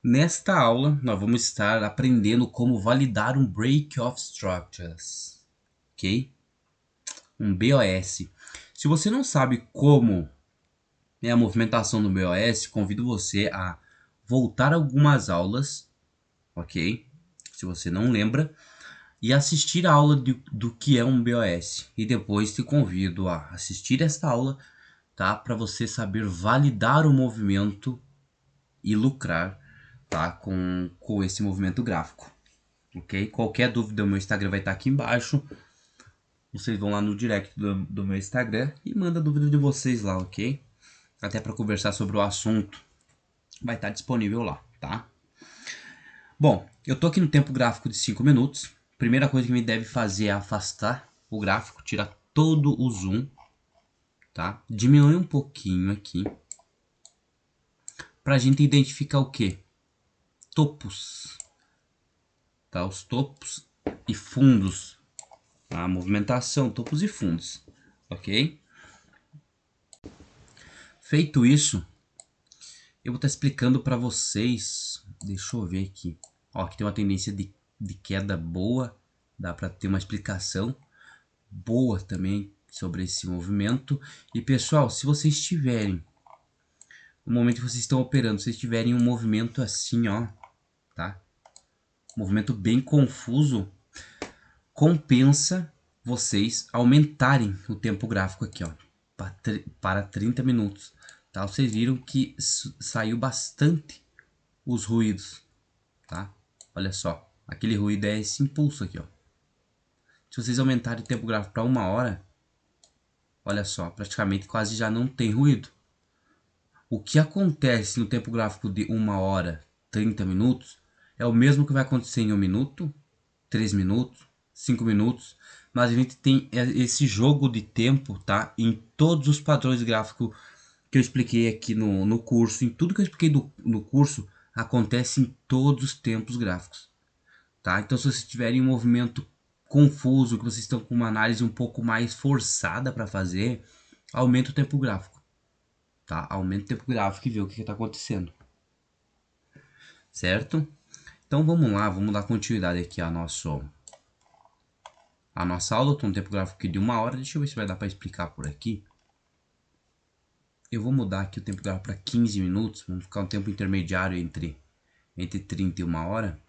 Nesta aula, nós vamos estar aprendendo como validar um Break of Structures, ok? Um BOS. Se você não sabe como é a movimentação do BOS, convido você a voltar algumas aulas, ok? Se você não lembra, e assistir a aula do que é um BOS. E depois te convido a assistir esta aula, tá? Para você saber validar o movimento e lucrar, tá? Com esse movimento gráfico, ok? Qualquer dúvida, o meu Instagram vai estar aqui embaixo. Vocês vão lá no direct do meu Instagram e manda a dúvida de vocês lá, ok? Até para conversar sobre o assunto, vai estar disponível lá, tá? Bom, eu tô aqui no tempo gráfico de 5 minutos. Primeira coisa que me deve fazer é afastar o gráfico, tirar todo o zoom, tá? Diminuir um pouquinho aqui, pra gente identificar o que? Topos, tá? Os topos e fundos, a movimentação, topos e fundos, ok? Feito isso, eu vou estar explicando para vocês, deixa eu ver aqui, ó, aqui tem uma tendência de queda boa, dá para ter uma explicação boa também sobre esse movimento. E pessoal, se vocês tiverem, no momento que vocês estão operando, se vocês tiverem um movimento assim, ó, tá? Movimento bem confuso, compensa vocês aumentarem o tempo gráfico aqui, ó, para 30 minutos, tá? Vocês viram que saiu bastante os ruídos, tá? Olha só, aquele ruído é esse impulso aqui, ó. Se vocês aumentarem o tempo gráfico para 1 hora, olha só, praticamente quase já não tem ruído. O que acontece no tempo gráfico de 1 hora, 30 minutos, é o mesmo que vai acontecer em 1 minuto, 3 minutos, 5 minutos, mas a gente tem esse jogo de tempo, tá? Em todos os padrões gráficos que eu expliquei aqui no curso, em tudo que eu expliquei no curso, acontece em todos os tempos gráficos, tá? Então se vocês tiverem um movimento confuso, que vocês estão com uma análise um pouco mais forçada para fazer, aumenta o tempo gráfico, tá? Aumenta o tempo gráfico e vê o que está acontecendo, certo? Então vamos lá, vamos dar continuidade aqui a nossa aula. Estou no tempo gráfico aqui de 1 hora, deixa eu ver se vai dar para explicar por aqui. Eu vou mudar aqui o tempo gráfico para 15 minutos, vamos ficar um tempo intermediário entre 30 e 1 hora.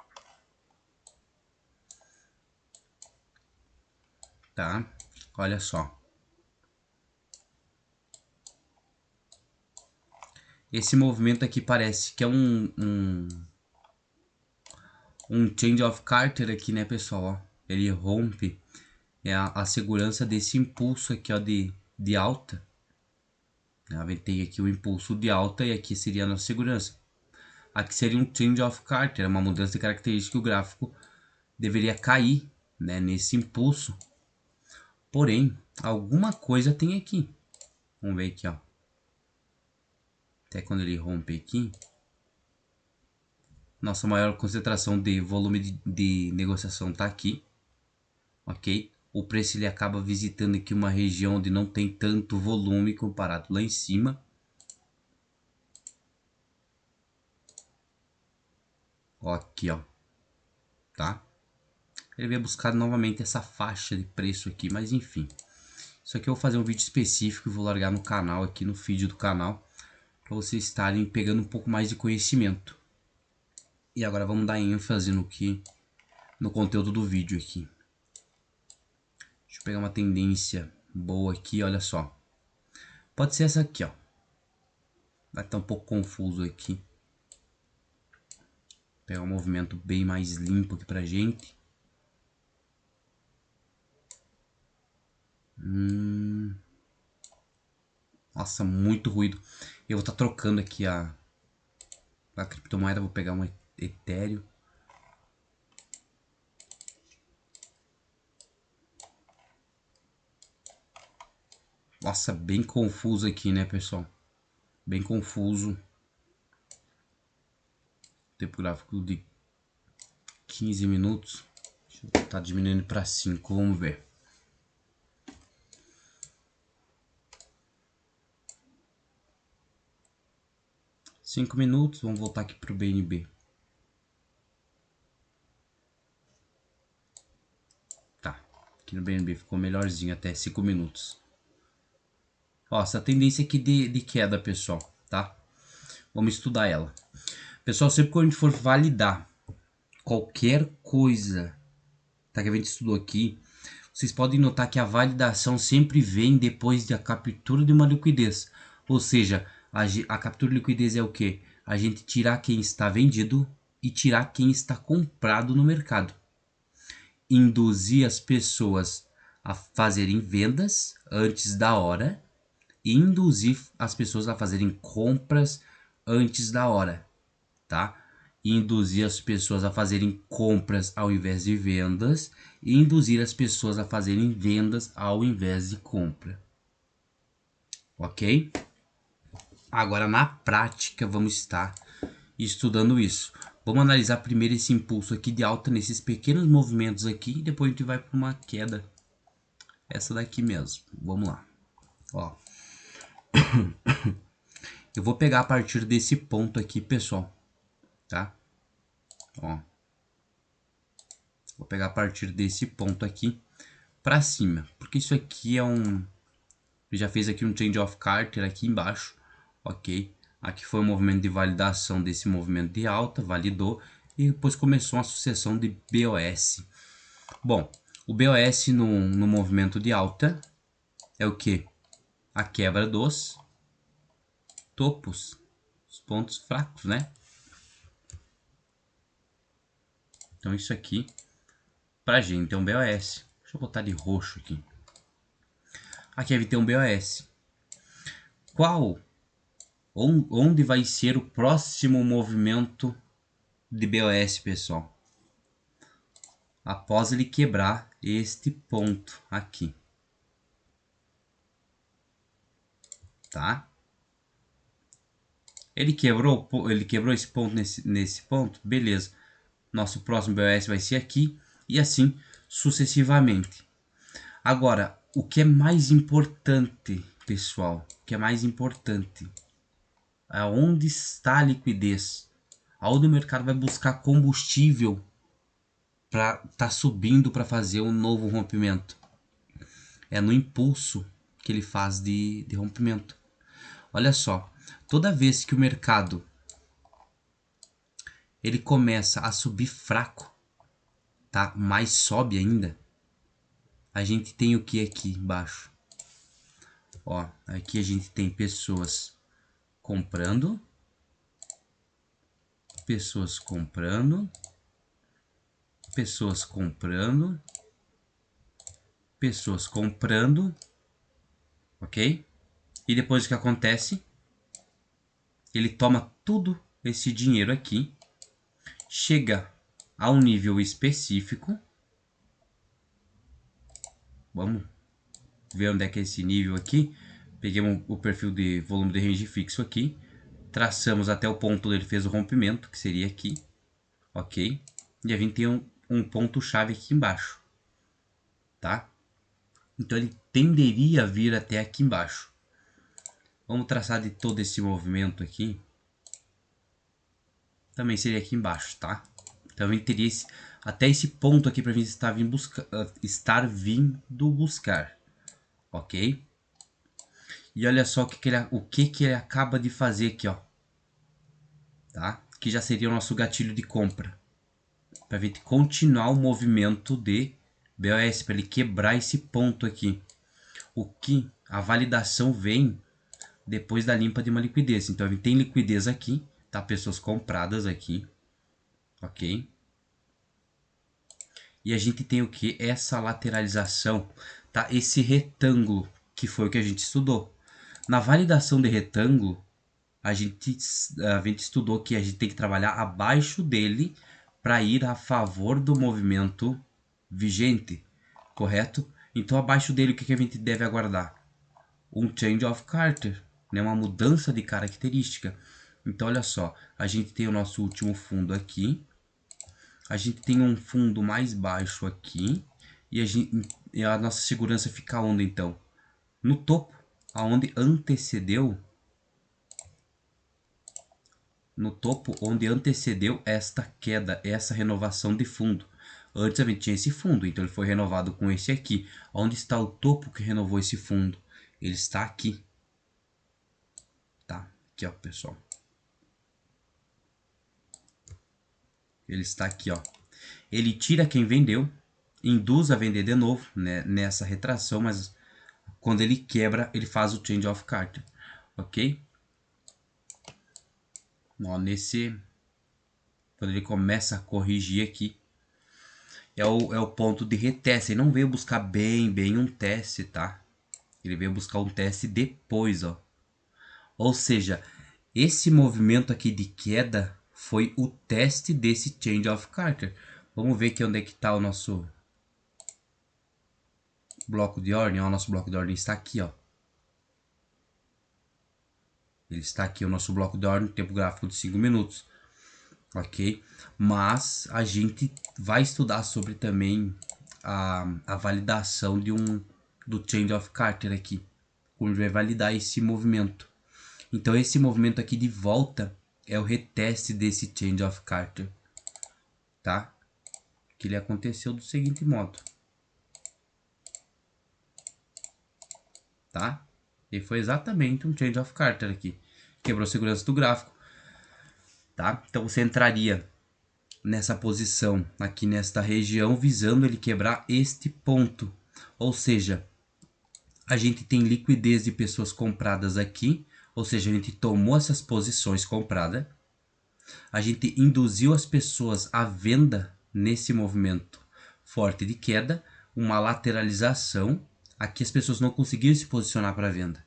Tá? Olha só. Esse movimento aqui parece que é um change of character aqui, né, pessoal? Ó, ele rompe a segurança desse impulso aqui, ó, de alta. Tem aqui o impulso de alta e aqui seria a nossa segurança. Aqui seria um change of character, uma mudança de característica que o gráfico deveria cair, né, nesse impulso. Porém, alguma coisa tem aqui. Vamos ver aqui, ó. Até quando ele rompe aqui, nossa maior concentração de volume de negociação está aqui, ok? O preço ele acaba visitando aqui uma região onde não tem tanto volume comparado lá em cima. Ó, aqui, ó, tá? Ele veio buscar novamente essa faixa de preço aqui, mas enfim. Isso aqui eu vou fazer um vídeo específico e vou largar no canal, aqui no feed do canal, para vocês estarem pegando um pouco mais de conhecimento. E agora vamos dar ênfase no conteúdo do vídeo aqui. Deixa eu pegar uma tendência boa aqui, olha só. Pode ser essa aqui, ó. Vai estar um pouco confuso aqui. Vou pegar um movimento bem mais limpo aqui pra gente. Nossa, muito ruído. Eu vou estar trocando aqui a criptomoeda, vou pegar um Ethereum. Nossa, bem confuso aqui, né, pessoal? Bem confuso. Tempo gráfico de 15 minutos. Deixa eu estar diminuindo para 5, vamos ver. Cinco minutos, vamos voltar aqui para o BNB. Aqui no BNB ficou melhorzinho, até 5 minutos. Ó, essa tendência aqui de queda, pessoal, tá? Vamos estudar ela. Pessoal, sempre que a gente for validar qualquer coisa, tá, que a gente estudou aqui, vocês podem notar que a validação sempre vem depois da captura de uma liquidez. Ou seja, a captura de liquidez é o que? A gente tirar quem está vendido e tirar quem está comprado no mercado. Induzir as pessoas a fazerem vendas antes da hora e induzir as pessoas a fazerem compras antes da hora, tá? E induzir as pessoas a fazerem compras ao invés de vendas e induzir as pessoas a fazerem vendas ao invés de compra. Ok? Agora na prática vamos estar estudando isso. Vamos analisar primeiro esse impulso aqui de alta nesses pequenos movimentos aqui e depois a gente vai para uma queda. Essa daqui mesmo. Vamos lá. Ó. Eu vou pegar a partir desse ponto aqui, pessoal. Tá? Ó. Vou pegar a partir desse ponto aqui para cima, porque isso aqui é um... já fez aqui um change of Carter aqui embaixo, ok? Aqui foi um movimento de validação desse movimento de alta, validou e depois começou uma sucessão de BOS. Bom, o BOS no movimento de alta é o que? A quebra dos topos, os pontos fracos, né? Então isso aqui pra gente é um BOS. Deixa eu botar de roxo aqui. Aqui deve ter um BOS. Qual? Onde vai ser o próximo movimento de BOS, pessoal? Após ele quebrar este ponto aqui. Tá? Ele quebrou esse ponto nesse ponto? Beleza. Nosso próximo BOS vai ser aqui e assim sucessivamente. Agora, o que é mais importante, pessoal? O que é mais importante? Aonde está a liquidez? Aonde o mercado vai buscar combustível para tá subindo para fazer um novo rompimento? É no impulso que ele faz de rompimento. Olha só, toda vez que o mercado ele começa a subir fraco, tá? Mais sobe ainda. A gente tem o que aqui embaixo? Ó, aqui a gente tem pessoas comprando, pessoas comprando, pessoas comprando, pessoas comprando, ok? E depois o que acontece? Ele toma tudo esse dinheiro aqui, chega a um nível específico. Vamos ver onde é que é esse nível aqui. Peguei o perfil de volume de range fixo aqui, traçamos até o ponto onde ele fez o rompimento, que seria aqui, ok? E a gente tem um ponto chave aqui embaixo, tá? Então ele tenderia a vir até aqui embaixo. Vamos traçar de todo esse movimento aqui. Também seria aqui embaixo, tá? Então a gente teria até esse ponto aqui para a gente estar vindo buscar, ok? E olha só o que ele acaba de fazer aqui, ó, tá? Que já seria o nosso gatilho de compra, para a gente continuar o movimento de BOS, para ele quebrar esse ponto aqui. O que a validação vem depois da limpa de uma liquidez. Então a gente tem liquidez aqui, tá? Pessoas compradas aqui, ok? E a gente tem o que? Essa lateralização, tá? Esse retângulo, que foi o que a gente estudou. Na validação de retângulo, a gente estudou que a gente tem que trabalhar abaixo dele para ir a favor do movimento vigente, correto? Então abaixo dele o que a gente deve aguardar? Um change of Carter, né? Uma mudança de característica. Então olha só, a gente tem o nosso último fundo aqui, a gente tem um fundo mais baixo aqui e a nossa segurança fica onde então? No topo, aonde antecedeu, no topo onde antecedeu esta queda, essa renovação de fundo. Antes a gente tinha esse fundo, então ele foi renovado com esse aqui. Onde está o topo que renovou esse fundo? Ele está aqui. Tá, aqui ó, pessoal. Ele está aqui, ó. Ele tira quem vendeu, induz a vender de novo, né, nessa retração, mas quando ele quebra, ele faz o change of Carter, ok? Ó, quando ele começa a corrigir aqui, é o ponto de reteste. Ele não veio buscar bem um teste, tá? Ele veio buscar um teste depois, ó. Ou seja, esse movimento aqui de queda foi o teste desse change of Carter. Vamos ver aqui onde é que está o nosso bloco de ordem. Ó, o nosso bloco de ordem está aqui, ó. Ele está aqui, o nosso bloco de ordem, tempo gráfico de 5 minutos. Ok? Mas a gente vai estudar sobre também a validação do change of Carter aqui. Como vai validar esse movimento. Então esse movimento aqui de volta é o reteste desse change of Carter. Tá? Que ele aconteceu do seguinte modo. Tá? E foi exatamente um change of Carter aqui. Quebrou a segurança do gráfico. Tá? Então você entraria nessa posição, aqui nesta região, visando ele quebrar este ponto. Ou seja, a gente tem liquidez de pessoas compradas aqui, ou seja, a gente tomou essas posições compradas, a gente induziu as pessoas à venda nesse movimento forte de queda, uma lateralização, aqui as pessoas não conseguiram se posicionar para venda.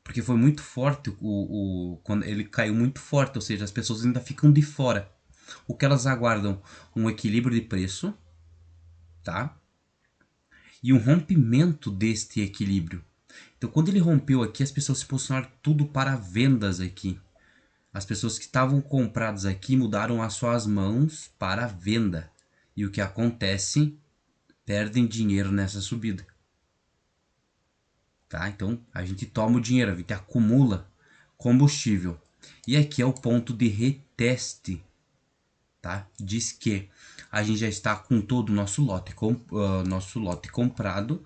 Porque foi muito forte, quando ele caiu muito forte, ou seja, as pessoas ainda ficam de fora. O que elas aguardam? Um equilíbrio de preço, tá? E um rompimento deste equilíbrio. Então, quando ele rompeu aqui, as pessoas se posicionaram tudo para vendas aqui. As pessoas que estavam compradas aqui mudaram as suas mãos para venda. E o que acontece? Perdem dinheiro nessa subida. Tá? Então, a gente toma o dinheiro, a gente acumula combustível. E aqui é o ponto de reteste. Tá? Diz que a gente já está com todo o nosso lote, comprado,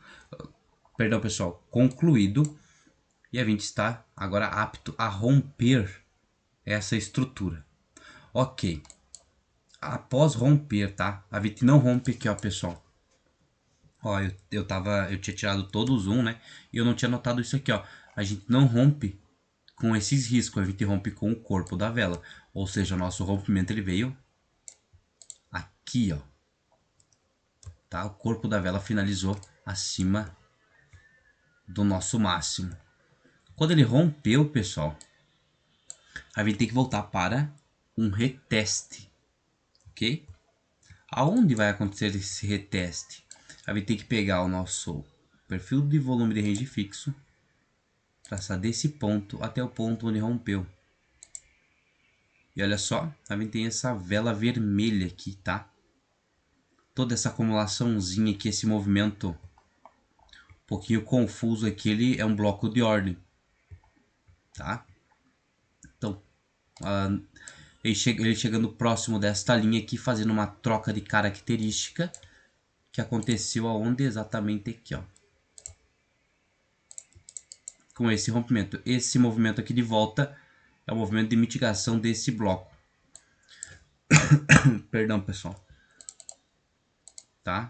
perdão pessoal, concluído, e a gente está agora apto a romper essa estrutura. Ok, após romper, tá? A gente não rompe aqui, ó, pessoal. Ó, eu tinha tirado todo o zoom, né? E eu não tinha notado isso aqui, ó. A gente não rompe com esses riscos, a gente rompe com o corpo da vela. Ou seja, o nosso rompimento ele veio aqui, ó. Tá? O corpo da vela finalizou acima do nosso máximo. Quando ele rompeu, pessoal, a gente tem que voltar para um reteste, ok? Aonde vai acontecer esse reteste? A gente tem que pegar o nosso perfil de volume de range fixo, traçar desse ponto até o ponto onde rompeu. E olha só, a gente tem essa vela vermelha aqui, tá? Toda essa acumulaçãozinha aqui, esse movimento um pouquinho confuso aqui, ele é um bloco de ordem, tá? Então, ele chegando próximo desta linha aqui, fazendo uma troca de característica, que aconteceu aonde? Exatamente aqui, ó. Com esse rompimento. Esse movimento aqui de volta é o movimento de mitigação desse bloco. Perdão, pessoal. Tá?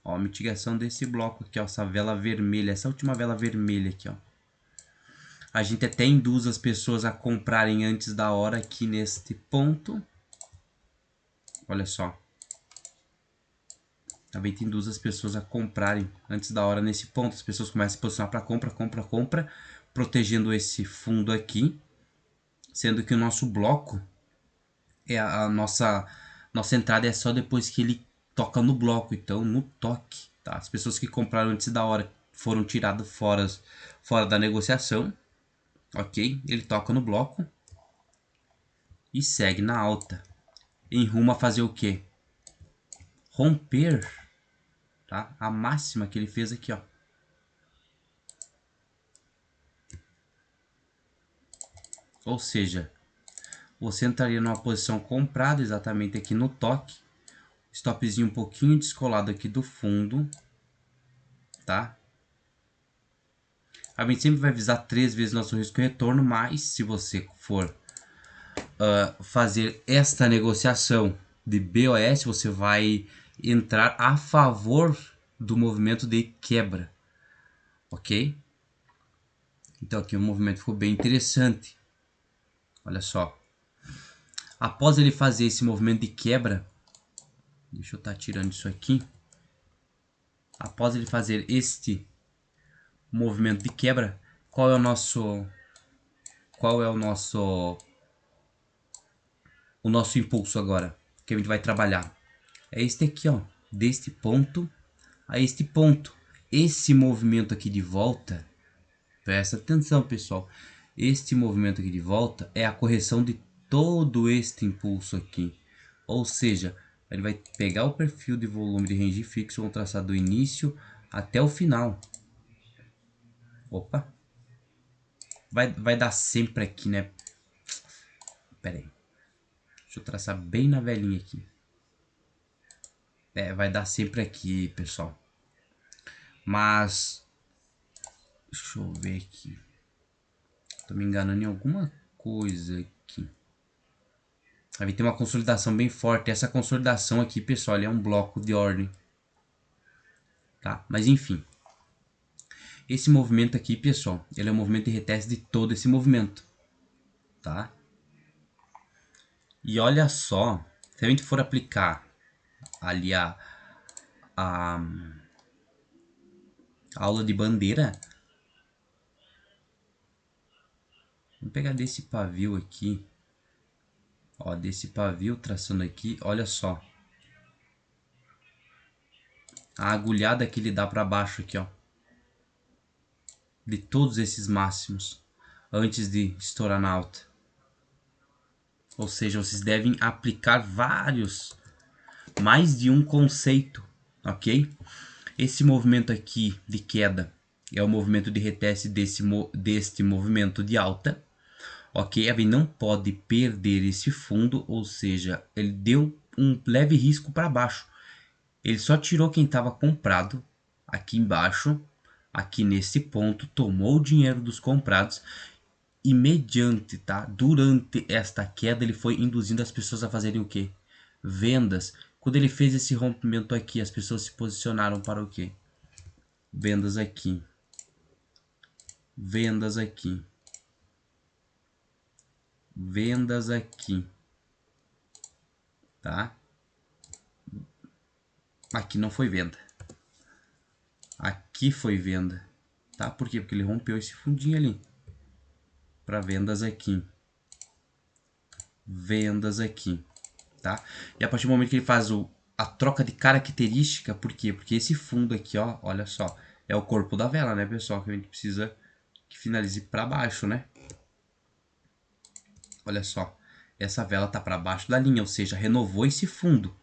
Ó, a mitigação desse bloco aqui, ó, essa vela vermelha, essa última vela vermelha aqui, ó. A gente até induz as pessoas a comprarem antes da hora aqui neste ponto. Olha só. A gente induz as pessoas a comprarem antes da hora nesse ponto. As pessoas começam a se posicionar para compra, protegendo esse fundo aqui. Sendo que o nosso bloco, a nossa entrada é só depois que ele toca no bloco. Então, no toque, tá? As pessoas que compraram antes da hora foram tiradas fora da negociação. Ok? Ele toca no bloco e segue na alta. Em rumo a fazer o quê? Romper, tá? A máxima que ele fez aqui, ó. Ou seja, você entraria numa posição comprada exatamente aqui no toque, Stopzinho um pouquinho descolado aqui do fundo, tá? A gente sempre vai visar 3 vezes nosso risco retorno, mas se você for fazer esta negociação de BOS, você vai entrar a favor do movimento de quebra, ok? Então aqui o movimento ficou bem interessante. Olha só. Após ele fazer esse movimento de quebra, deixa eu estar tirando isso aqui. Após ele fazer este movimento de quebra, qual é o nosso impulso agora que a gente vai trabalhar? É este aqui, ó, deste ponto a este ponto. Esse movimento aqui de volta, presta atenção, pessoal. Este movimento aqui de volta é a correção de todo este impulso aqui. Ou seja, ele vai pegar o perfil de volume de range fixo, vamos traçar do início até o final. Opa! Vai dar sempre aqui, né? Pera aí. Deixa eu traçar bem na velhinha aqui. Vai dar sempre aqui, pessoal. Mas deixa eu ver aqui. Tô me enganando em alguma coisa aqui. Aí tem uma consolidação bem forte. Essa consolidação aqui, pessoal, é um bloco de ordem. Tá? Mas enfim. Esse movimento aqui, pessoal, ele é um movimento de reteste de todo esse movimento. Tá? E olha só. Se a gente for aplicar ali a aula de bandeira. Vamos pegar desse pavio aqui. Ó, desse pavio traçando aqui, olha só. A agulhada que ele dá para baixo aqui, ó. De todos esses máximos. Antes de estourar na alta. Ou seja, vocês devem aplicar mais de um conceito, ok? Esse movimento aqui de queda é o movimento de reteste deste movimento de alta. Ok, a gente não pode perder esse fundo, ou seja, ele deu um leve risco para baixo. Ele só tirou quem estava comprado aqui embaixo, aqui nesse ponto, tomou o dinheiro dos comprados e mediante, tá? Durante esta queda ele foi induzindo as pessoas a fazerem o quê? Vendas. Quando ele fez esse rompimento aqui, as pessoas se posicionaram para o quê? Vendas aqui. Vendas aqui. Vendas aqui. Tá? Aqui não foi venda. Aqui foi venda. Tá? Por quê? Porque ele rompeu esse fundinho ali. Para vendas aqui. Vendas aqui. Tá? E a partir do momento que ele faz a troca de característica, por quê? Porque esse fundo aqui, ó, olha só, é o corpo da vela, né, pessoal? Que a gente precisa que finalize para baixo, né? Olha só, essa vela tá para baixo da linha, ou seja, renovou esse fundo.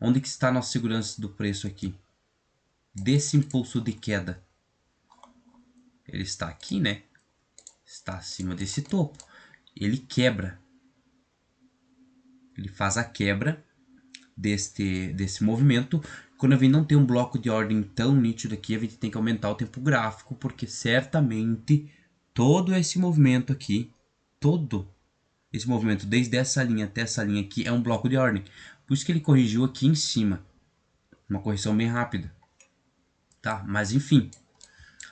Onde que está a nossa segurança do preço aqui? Desse impulso de queda. Ele está aqui, né? Está acima desse topo. Ele quebra. Ele faz a quebra desse movimento. Quando a gente não tem um bloco de ordem tão nítido aqui, a gente tem que aumentar o tempo gráfico, porque certamente todo esse movimento aqui, todo esse movimento desde essa linha até essa linha aqui é um bloco de ordem. Por isso que ele corrigiu aqui em cima. Uma correção bem rápida. Tá? Mas enfim,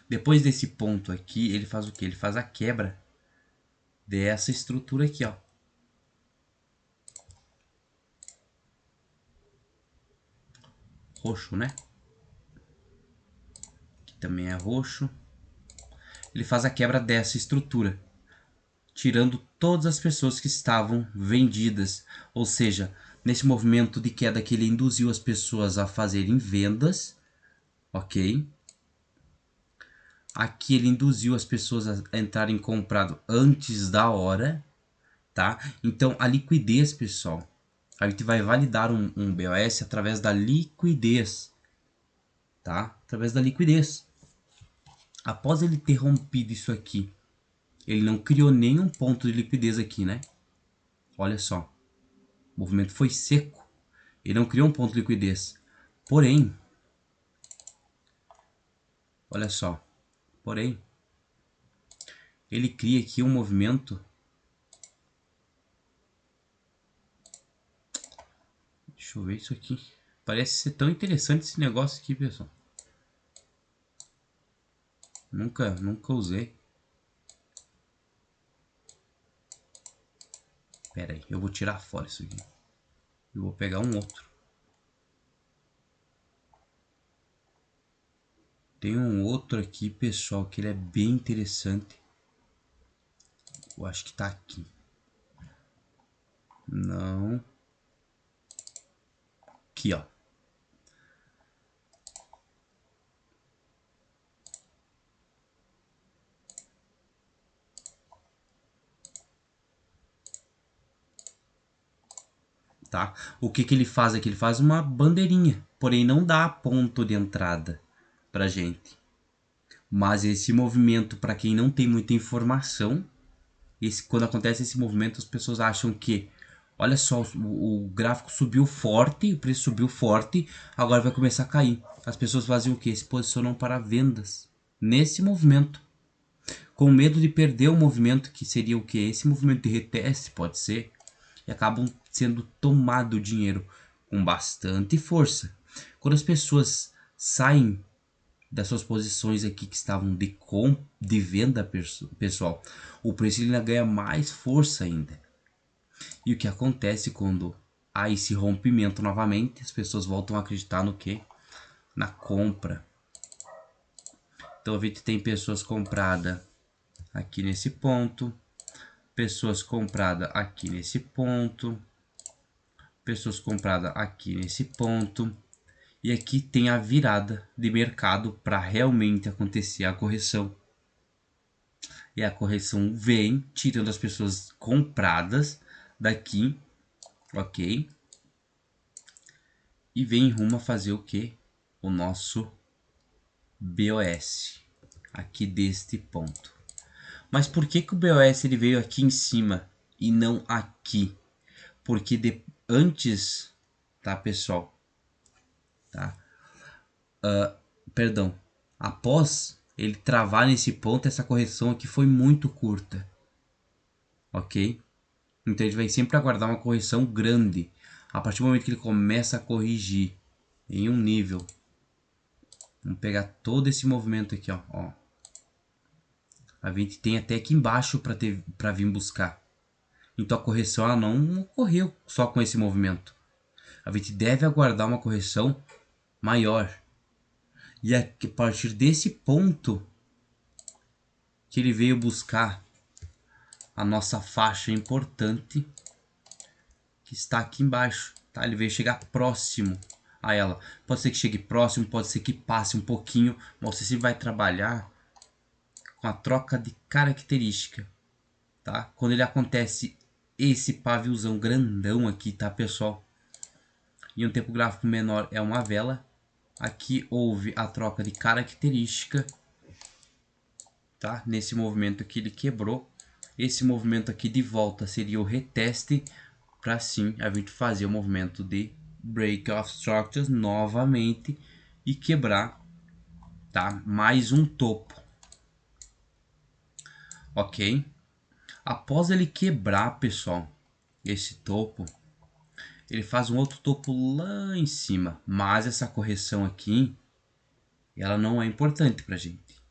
depois desse ponto aqui, ele faz o que? Ele faz a quebra dessa estrutura aqui, ó. Roxo, né? Aqui também é roxo. Ele faz a quebra dessa estrutura, tirando todas as pessoas que estavam vendidas. Ou seja, nesse movimento de queda que ele induziu as pessoas a fazerem vendas, ok? Aqui ele induziu as pessoas a entrarem comprado antes da hora, tá? Então a liquidez, pessoal, a gente vai validar um BOS através da liquidez, tá? Através da liquidez. Após ele ter rompido isso aqui, ele não criou nenhum ponto de liquidez aqui, né? Olha só, o movimento foi seco. Ele não criou um ponto de liquidez. Porém, olha só. Porém, ele cria aqui um movimento. Deixa eu ver isso aqui. Parece ser tão interessante esse negócio aqui, pessoal. Nunca usei. Pera aí, eu vou tirar fora isso aqui. Eu vou pegar um outro. Tem um outro aqui, pessoal, que ele é bem interessante. Eu acho que tá aqui. Não. Aqui, ó. Tá? O que que ele faz aqui? Ele faz uma bandeirinha, porém não dá ponto de entrada pra gente. Mas esse movimento, para quem não tem muita informação, quando acontece esse movimento, as pessoas acham que, olha só, o gráfico subiu forte, o preço subiu forte, agora vai começar a cair. As pessoas fazem o que? Se posicionam para vendas nesse movimento, com medo de perder o movimento, que seria o que? Esse movimento de reteste, pode ser, e acabam sendo tomado o dinheiro com bastante força. Quando as pessoas saem das suas posições aqui que estavam de venda, pessoal, o preço ainda ganha mais força ainda. E o que acontece quando há esse rompimento novamente? As pessoas voltam a acreditar no que? Na compra. Então a gente tem pessoas compradas aqui nesse ponto, pessoas compradas aqui nesse ponto, pessoas compradas aqui nesse ponto. E aqui tem a virada de mercado para realmente acontecer a correção. E a correção vem tirando as pessoas compradas daqui, ok? E vem rumo a fazer o que? O nosso BOS, aqui deste ponto. Mas por que que o BOS ele veio aqui em cima e não aqui? Porque antes, tá, pessoal? Tá? Perdão. Após ele travar nesse ponto, essa correção aqui foi muito curta, ok? Então ele vai sempre aguardar uma correção grande. A partir do momento que ele começa a corrigir em um nível, vamos pegar todo esse movimento aqui, ó. A gente tem até aqui embaixo para vir buscar. Então a correção ela não ocorreu só com esse movimento. A gente deve aguardar uma correção maior. E a partir desse ponto que ele veio buscar a nossa faixa importante que está aqui embaixo, tá? Ele veio chegar próximo a ela. Pode ser que chegue próximo, pode ser que passe um pouquinho, mas você vai trabalhar com a troca de característica, tá? Quando ele acontece esse paviozão grandão aqui, tá, pessoal? Em um tempo gráfico menor é uma vela. Aqui houve a troca de característica, tá? Nesse movimento aqui ele quebrou. Esse movimento aqui de volta seria o reteste para sim a gente fazer o movimento de break of structures novamente e quebrar, tá? Mais um topo, ok? Após ele quebrar, pessoal, esse topo, ele faz um outro topo lá em cima, mas essa correção aqui, ela não é importante pra gente,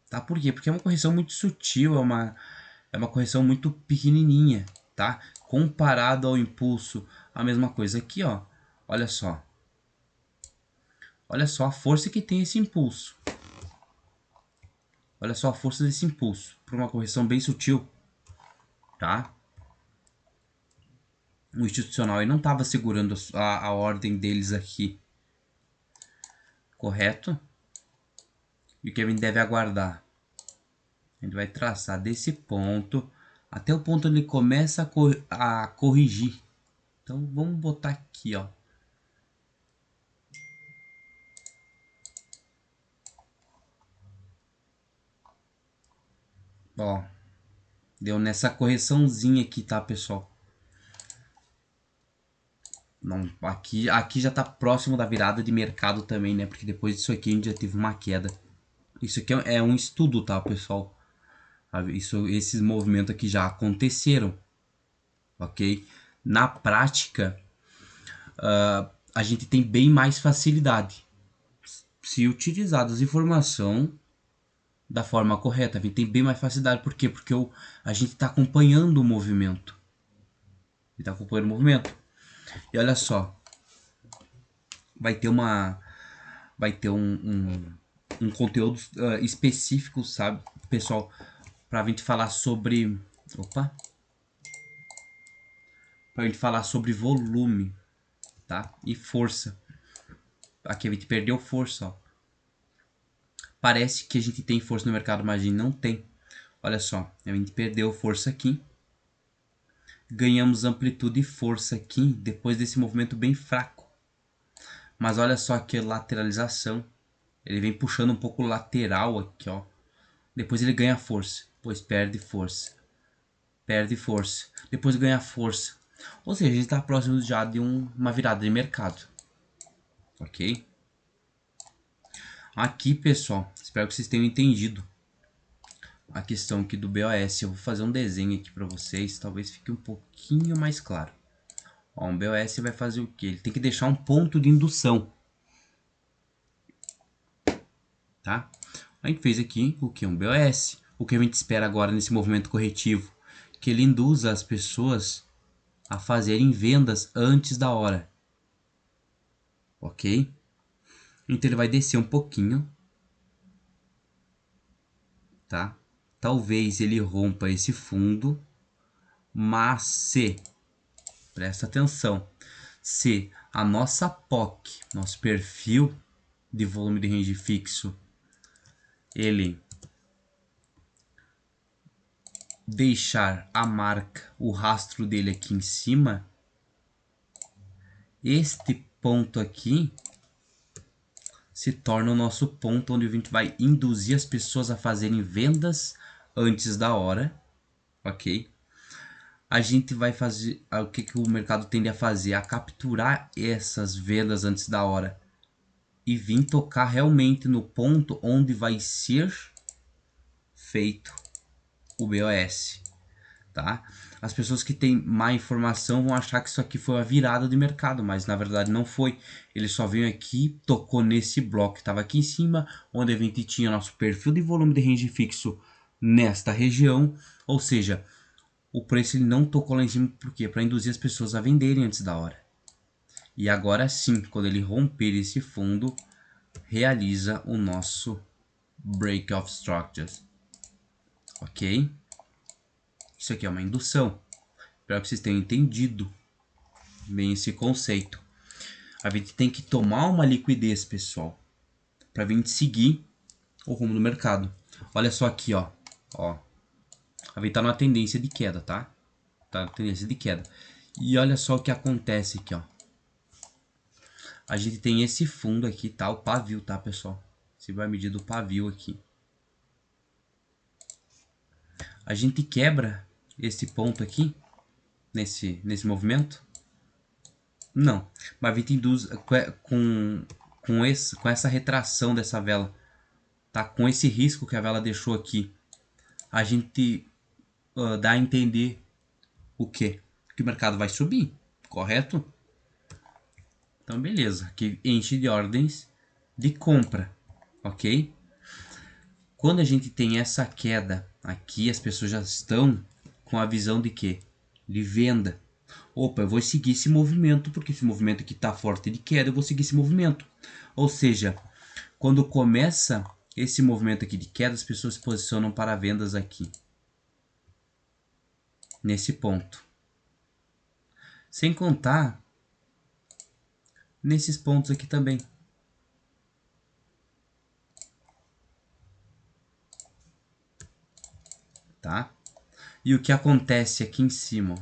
tá? Por quê? Porque é uma correção muito sutil, é uma correção muito pequenininha, tá? Comparado ao impulso, a mesma coisa aqui, ó. Olha só. Olha só a força que tem esse impulso. Olha só a força desse impulso. Para uma correção bem sutil, tá? O institucional ele não estava segurando a ordem deles aqui. Correto? E o que a gente deve aguardar? A gente vai traçar desse ponto até o ponto onde ele começa a corrigir. Então vamos botar aqui, ó. Ó, deu nessa correçãozinha aqui, tá, pessoal? Não, aqui já tá próximo da virada de mercado também, né? Porque depois disso aqui a gente já teve uma queda. Isso aqui é um estudo, tá, pessoal? Esses movimentos aqui já aconteceram, ok? Na prática, a gente tem bem mais facilidade se utilizarmos a informação da forma correta. A gente tem bem mais facilidade. Por quê? Porque a gente está acompanhando o movimento. Está acompanhando o movimento. E olha só, vai ter um conteúdo específico, sabe, pessoal, para a gente falar sobre, para a gente falar sobre volume, tá? E força. Aqui a gente perdeu força, ó. Parece que a gente tem força no mercado, mas a gente não tem. Olha só, a gente perdeu força aqui. Ganhamos amplitude e força aqui depois desse movimento bem fraco. Mas olha só aqui a lateralização. Ele vem puxando um pouco lateral aqui, ó. Depois ele ganha força. Depois perde força. Perde força. Depois ganha força. Ou seja, a gente está próximo já de uma virada de mercado. Ok? Aqui, pessoal, espero que vocês tenham entendido a questão aqui do BOS. Eu vou fazer um desenho aqui para vocês, talvez fique um pouquinho mais claro. Ó, um BOS vai fazer o que? Ele tem que deixar um ponto de indução, tá? A gente fez aqui o que? Um BOS. O que a gente espera agora nesse movimento corretivo? Que ele induza as pessoas a fazerem vendas antes da hora, ok? Então ele vai descer um pouquinho, tá? Talvez ele rompa esse fundo, mas se, presta atenção, se a nossa POC, nosso perfil de volume de range fixo, ele deixar a marca, o rastro dele aqui em cima, este ponto aqui se torna o nosso ponto onde a gente vai induzir as pessoas a fazerem vendas antes da hora, ok? A gente vai fazer, o que o mercado tende a fazer? A capturar essas vendas antes da hora e vir tocar realmente no ponto onde vai ser feito o BOS, tá? As pessoas que têm má informação vão achar que isso aqui foi uma virada de mercado, mas na verdade não foi. Ele só veio aqui, tocou nesse bloco que estava aqui em cima, onde a gente tinha nosso perfil de volume de range fixo nesta região, ou seja, o preço ele não tocou lá em cima, por quê? Para induzir as pessoas a venderem antes da hora. E agora sim, quando ele romper esse fundo, realiza o nosso Break of Structures, ok? Isso aqui é uma indução. Espero que vocês tenham entendido bem esse conceito. A gente tem que tomar uma liquidez, pessoal, para a gente seguir o rumo do mercado. Olha só aqui, ó. A gente tá numa tendência de queda, tá? Tá na tendência de queda. E olha só o que acontece aqui, ó. A gente tem esse fundo aqui, tá? O pavio, tá, pessoal? Você vai medir do pavio aqui. A gente quebra esse ponto aqui, nesse movimento? Não. Mas a gente induz com essa retração dessa vela, tá? Com esse risco que a vela deixou aqui, a gente dá a entender o quê? Que o mercado vai subir, correto? Então, beleza. Aqui enche de ordens de compra, ok? Quando a gente tem essa queda aqui, as pessoas já estão com a visão de quê? De venda. Opa, eu vou seguir esse movimento, porque esse movimento aqui está forte de queda, eu vou seguir esse movimento. Ou seja, quando começa esse movimento aqui de queda, as pessoas se posicionam para vendas aqui. Nesse ponto. Sem contar nesses pontos aqui também. Tá? E o que acontece aqui em cima?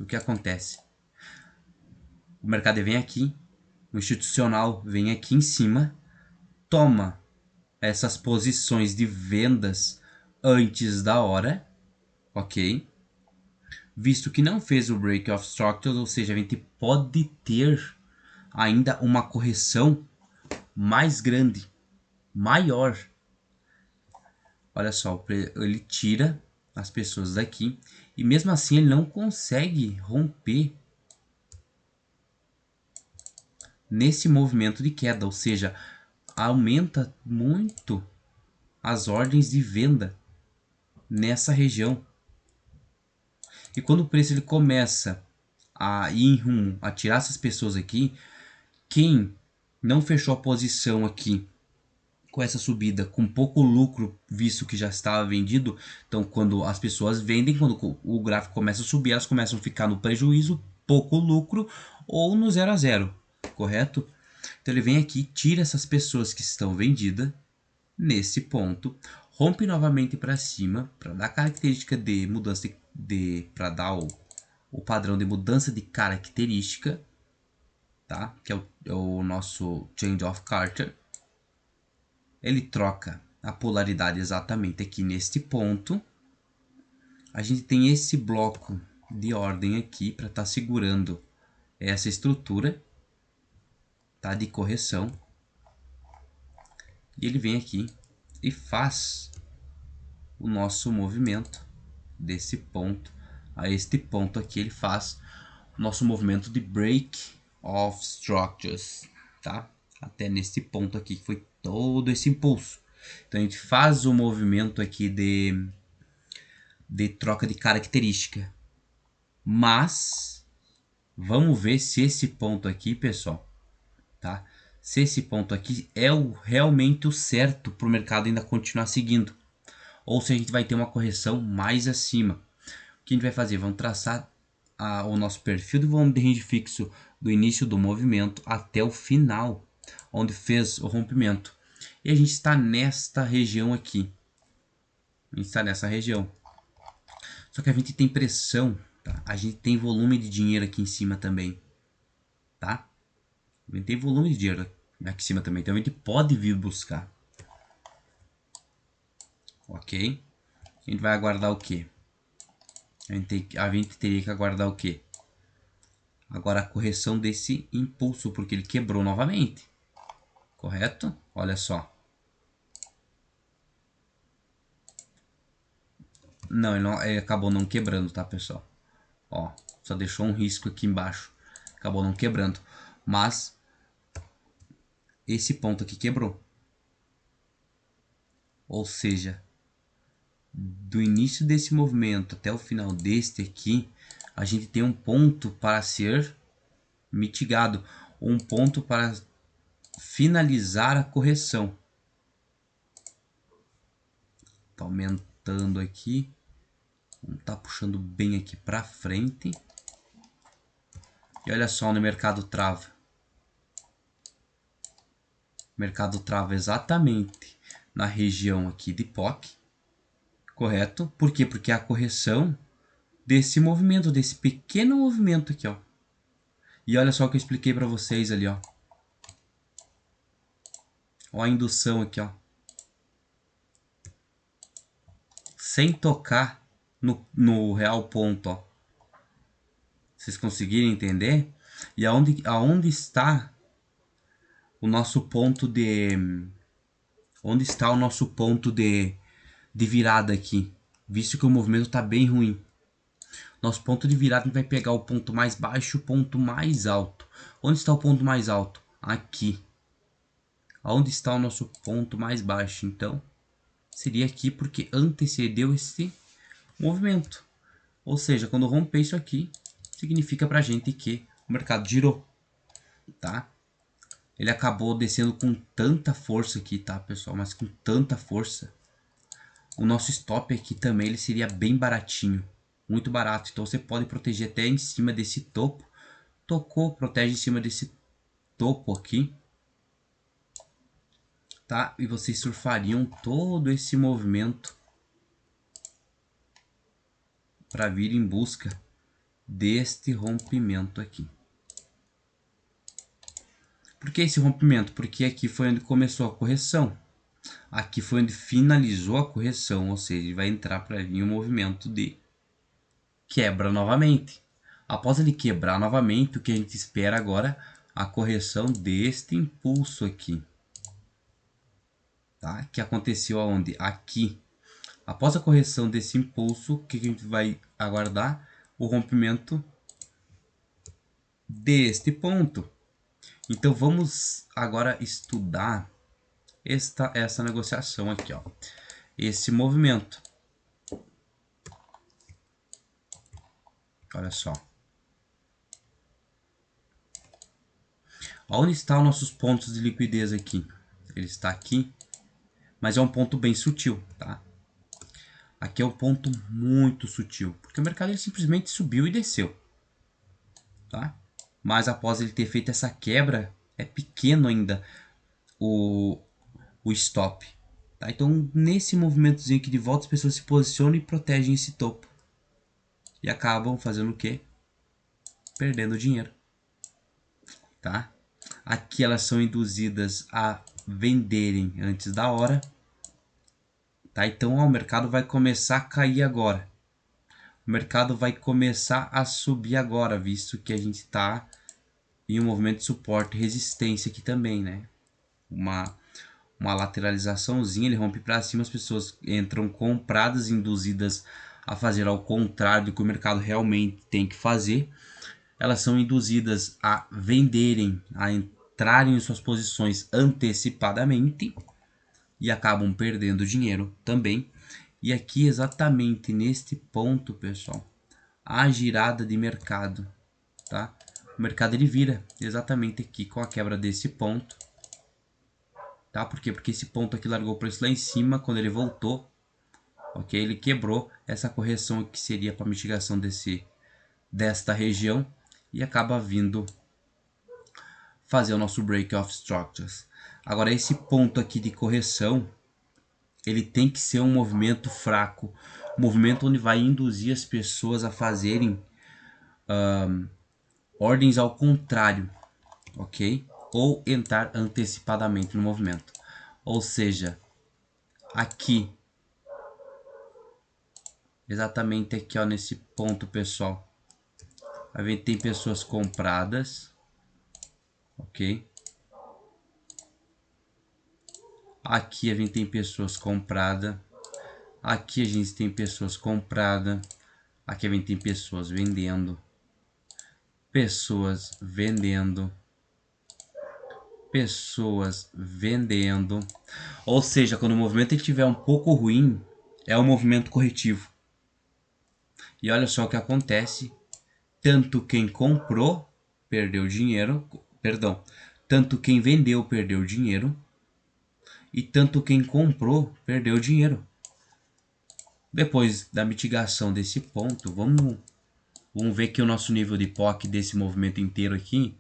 O que acontece? O mercado vem aqui, o institucional vem aqui em cima, toma essas posições de vendas antes da hora, ok? visto que não fez o break of structures, ou seja, a gente pode ter ainda uma correção mais grande, maior. Olha só, ele tira as pessoas daqui e mesmo assim ele não consegue romper nesse movimento de queda, ou seja, aumenta muito as ordens de venda nessa região. E quando o preço ele começa a ir em rumo a tirar essas pessoas aqui, quem não fechou a posição aqui com essa subida com pouco lucro, visto que já estava vendido, então quando as pessoas vendem, quando o gráfico começa a subir, elas começam a ficar no prejuízo, pouco lucro ou no 0 a 0, correto? Então ele vem aqui, tira essas pessoas que estão vendidas nesse ponto, rompe novamente para cima para dar característica de mudança para dar o padrão de mudança de característica, tá? Que é o nosso change of character. Ele troca a polaridade exatamente aqui neste ponto. A gente tem esse bloco de ordem aqui para estar segurando essa estrutura, tá? De correção. E ele vem aqui e faz o nosso movimento desse ponto a este ponto aqui. Ele faz o nosso movimento de break of structures, tá? Até nesse ponto aqui que foi todo esse impulso. Então a gente faz o movimento aqui de troca de característica. Mas vamos ver se esse ponto aqui, pessoal, tá? Se esse ponto aqui é realmente o certo para o mercado ainda continuar seguindo. Ou se a gente vai ter uma correção mais acima. O que a gente vai fazer? Vamos traçar o nosso perfil do volume de range fixo do início do movimento até o final, onde fez o rompimento. E a gente está nesta região aqui. A gente está nessa região. Só que a gente tem pressão, tá? A gente tem volume de dinheiro aqui em cima também, tá? A gente tem volume de dinheiro aqui em cima também, então a gente pode vir buscar. Ok? A gente vai aguardar o quê? A gente teria que aguardar o quê? Agora a correção desse impulso, porque ele quebrou novamente. Correto? Olha só. Não, ele acabou não quebrando, tá, pessoal? Ó, só deixou um risco aqui embaixo. Acabou não quebrando. Mas esse ponto aqui quebrou. Ou seja, do início desse movimento até o final deste aqui, a gente tem um ponto para ser mitigado. Um ponto para finalizar a correção. Tá aumentando aqui. Vamos tá puxando bem aqui para frente. E olha só no mercado trava. O mercado trava exatamente na região aqui de POC. Correto? Por quê? Porque é a correção desse movimento, desse pequeno movimento aqui, ó. E olha só o que eu expliquei para vocês ali, ó. Ó a indução aqui, ó. Sem tocar no real ponto, ó. Vocês conseguirem entender? E aonde está o nosso ponto de... Onde está o nosso ponto de virada aqui? Visto que o movimento está bem ruim. Nosso ponto de virada vai pegar o ponto mais baixo e o ponto mais alto. Onde está o ponto mais alto? Aqui. Onde está o nosso ponto mais baixo? Então, seria aqui porque antecedeu esse movimento. Ou seja, quando romper isso aqui, significa pra gente que o mercado girou, tá? Ele acabou descendo com tanta força aqui, tá, pessoal? Mas com tanta força. O nosso stop aqui também ele seria bem baratinho. Muito barato. Então você pode proteger até em cima desse topo. Tocou, protege em cima desse topo aqui. Tá? E vocês surfariam todo esse movimento para vir em busca deste rompimento aqui. Por que esse rompimento? Porque aqui foi onde começou a correção. Aqui foi onde finalizou a correção, ou seja, ele vai entrar para vir um movimento de quebra novamente. Após ele quebrar novamente, o que a gente espera agora? A correção deste impulso aqui. Tá? Que aconteceu aonde? Aqui. Após a correção desse impulso, o que a gente vai aguardar? O rompimento deste ponto. Então vamos agora estudar essa negociação aqui, ó. Esse movimento. Olha só. Onde estão os nossos pontos de liquidez aqui? Ele está aqui, mas é um ponto bem sutil, tá? Aqui é um ponto muito sutil, porque o mercado ele simplesmente subiu e desceu, tá? Mas após ele ter feito essa quebra, é pequeno ainda o stop, tá? Então nesse movimentozinho aqui de volta, as pessoas se posicionam e protegem esse topo. E acabam fazendo o quê? Perdendo dinheiro, tá? Aqui elas são induzidas a venderem antes da hora, tá? Então ó, o mercado vai começar a cair agora. O mercado vai começar a subir agora, visto que a gente está em um movimento de suporte e resistência aqui também, né? Uma lateralizaçãozinha, ele rompe para cima, as pessoas entram compradas, induzidas a fazer ao contrário do que o mercado realmente tem que fazer. Elas são induzidas a venderem, a entrarem em suas posições antecipadamente e acabam perdendo dinheiro também. E aqui exatamente neste ponto, pessoal, a girada de mercado, tá? O mercado ele vira exatamente aqui com a quebra desse ponto, tá? Por quê? Porque esse ponto aqui largou o preço lá em cima, quando ele voltou, ok? Ele quebrou essa correção que seria para mitigação desta região e acaba vindo fazer o nosso break of structures. Agora esse ponto aqui de correção, ele tem que ser um movimento fraco, um movimento onde vai induzir as pessoas a fazerem ordens ao contrário, ok? Ou entrar antecipadamente no movimento. Ou seja, aqui, exatamente aqui, ó, nesse ponto, pessoal, a gente tem pessoas compradas, ok? Aqui a gente tem pessoas compradas, aqui a gente tem pessoas compradas, aqui a gente tem pessoas vendendo, pessoas vendendo, pessoas vendendo. Ou seja, quando o movimento estiver um pouco ruim, é um movimento corretivo. E olha só o que acontece, tanto quem comprou perdeu dinheiro, perdão, tanto quem vendeu perdeu dinheiro e tanto quem comprou perdeu dinheiro. Depois da mitigação desse ponto, vamos ver que o nosso nível de POC desse movimento inteiro aqui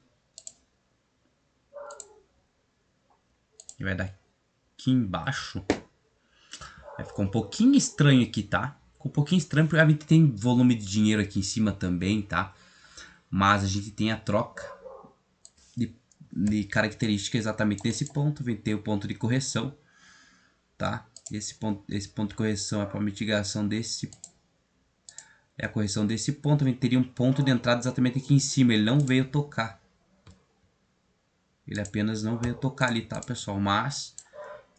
vai dar aqui embaixo. Vai ficar um pouquinho estranho aqui, tá? Ficou um pouquinho estranho porque a gente tem volume de dinheiro aqui em cima também, tá? Mas a gente tem a troca de característica exatamente nesse ponto. Vem ter o ponto de correção, tá? Esse ponto de correção é para mitigação desse, é a correção desse ponto. A gente teria um ponto de entrada exatamente aqui em cima. Ele não veio tocar. Ele apenas não veio tocar ali, tá, pessoal? Mas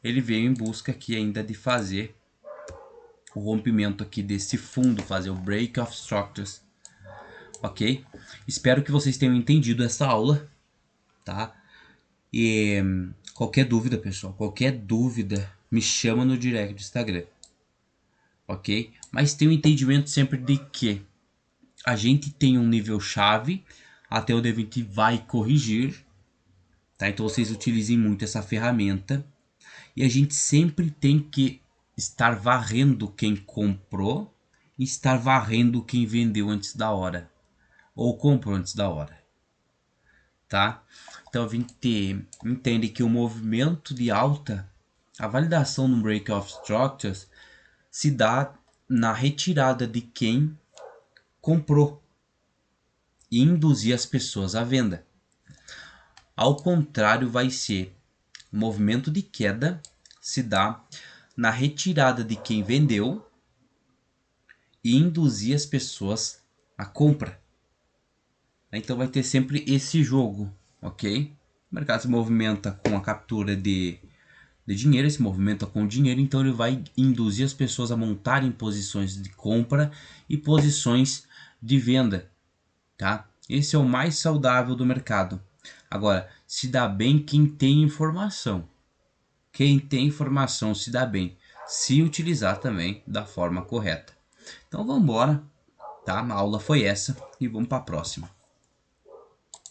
ele veio em busca aqui ainda de fazer o rompimento aqui desse fundo, fazer o break of structures, ok? Espero que vocês tenham entendido essa aula, tá? E qualquer dúvida, pessoal, qualquer dúvida, me chama no direct do Instagram, ok? Mas tenha o entendimento sempre de que a gente tem um nível chave até onde a gente vai corrigir, tá? Então vocês utilizem muito essa ferramenta e a gente sempre tem que estar varrendo quem comprou e estar varrendo quem vendeu antes da hora ou comprou antes da hora, tá? Então a gente entende que o movimento de alta, a validação no break of structures se dá na retirada de quem comprou e induzir as pessoas à venda. Ao contrário, vai ser o movimento de queda se dá na retirada de quem vendeu e induzir as pessoas a compra. Então vai ter sempre esse jogo, ok? O mercado se movimenta com a captura de dinheiro, se movimenta com o dinheiro, então ele vai induzir as pessoas a montarem posições de compra e posições de venda, tá? Esse é o mais saudável do mercado. Agora, se dá bem quem tem informação. Quem tem informação se dá bem, se utilizar também da forma correta. Então vamos embora, tá? A aula foi essa e vamos para a próxima.